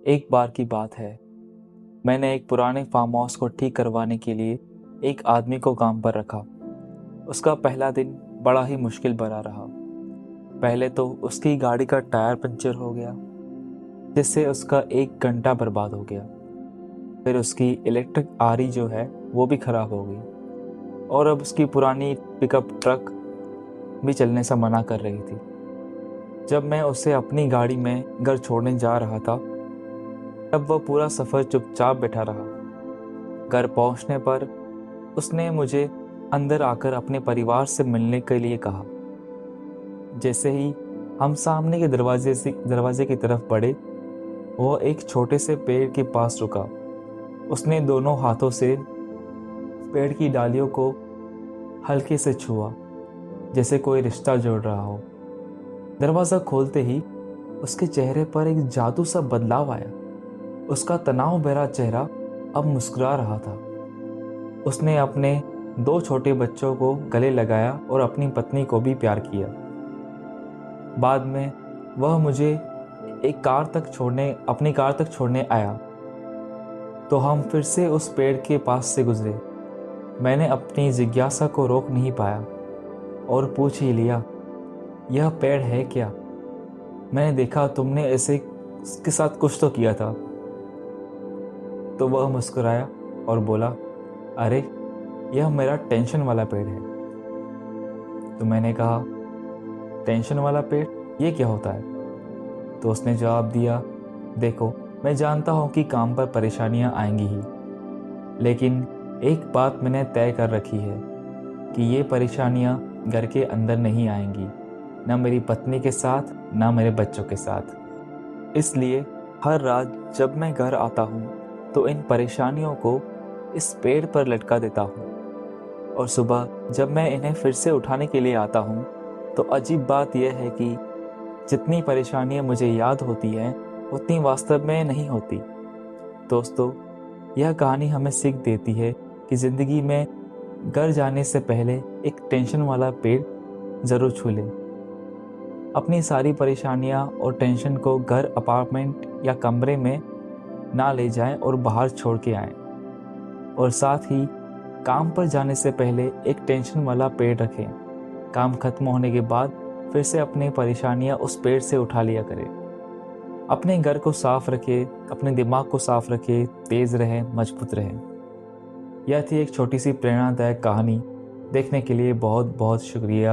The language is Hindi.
एक बार की बात है, मैंने एक पुराने फार्म हाउस को ठीक करवाने के लिए एक आदमी को काम पर रखा। उसका पहला दिन बड़ा ही मुश्किल भरा रहा। पहले तो उसकी गाड़ी का टायर पंचर हो गया, जिससे उसका 1 घंटा बर्बाद हो गया। फिर उसकी इलेक्ट्रिक आरी जो है वो भी खराब हो गई, और अब उसकी पुरानी पिकअप ट्रक भी चलने से मना कर रही थी। जब मैं उसे अपनी गाड़ी में घर छोड़ने जा रहा था, तब वह पूरा सफ़र चुपचाप बैठा रहा। घर पहुंचने पर उसने मुझे अंदर आकर अपने परिवार से मिलने के लिए कहा। जैसे ही हम सामने के दरवाजे की तरफ बढ़े, वो एक छोटे से पेड़ के पास रुका। उसने दोनों हाथों से पेड़ की डालियों को हल्के से छुआ, जैसे कोई रिश्ता जोड़ रहा हो। दरवाज़ा खोलते ही उसके चेहरे पर एक जादू सा बदलाव आया। उसका तनाव भरा चेहरा अब मुस्कुरा रहा था। उसने अपने 2 छोटे बच्चों को गले लगाया और अपनी पत्नी को भी प्यार किया। बाद में वह मुझे अपनी कार तक छोड़ने आया, तो हम फिर से उस पेड़ के पास से गुजरे। मैंने अपनी जिज्ञासा को रोक नहीं पाया और पूछ ही लिया, यह पेड़ है क्या? मैंने देखा तुमने ऐसे इसके साथ कुछ तो किया था। तो वह मुस्कुराया और बोला, अरे यह मेरा टेंशन वाला पेड़ है। तो मैंने कहा, टेंशन वाला पेड़, ये क्या होता है? तो उसने जवाब दिया, देखो, मैं जानता हूँ कि काम पर परेशानियाँ आएंगी ही, लेकिन एक बात मैंने तय कर रखी है कि ये परेशानियाँ घर के अंदर नहीं आएंगी, ना मेरी पत्नी के साथ, ना मेरे बच्चों के साथ। इसलिए हर रात जब मैं घर आता हूँ तो इन परेशानियों को इस पेड़ पर लटका देता हूँ, और सुबह जब मैं इन्हें फिर से उठाने के लिए आता हूँ तो अजीब बात यह है कि जितनी परेशानियाँ मुझे याद होती हैं उतनी वास्तव में नहीं होती। दोस्तों, यह कहानी हमें सीख देती है कि ज़िंदगी में घर जाने से पहले एक टेंशन वाला पेड़ ज़रूर छू लें। अपनी सारी परेशानियाँ और टेंशन को घर, अपार्टमेंट या कमरे में ना ले जाएं और बाहर छोड़ के आएं। और साथ ही काम पर जाने से पहले एक टेंशन वाला पेड़ रखें। काम खत्म होने के बाद फिर से अपनी परेशानियां उस पेड़ से उठा लिया करें। अपने घर को साफ रखें, अपने दिमाग को साफ रखें, तेज रहें, मजबूत रहें। यह थी एक छोटी सी प्रेरणादायक कहानी। देखने के लिए बहुत बहुत शुक्रिया।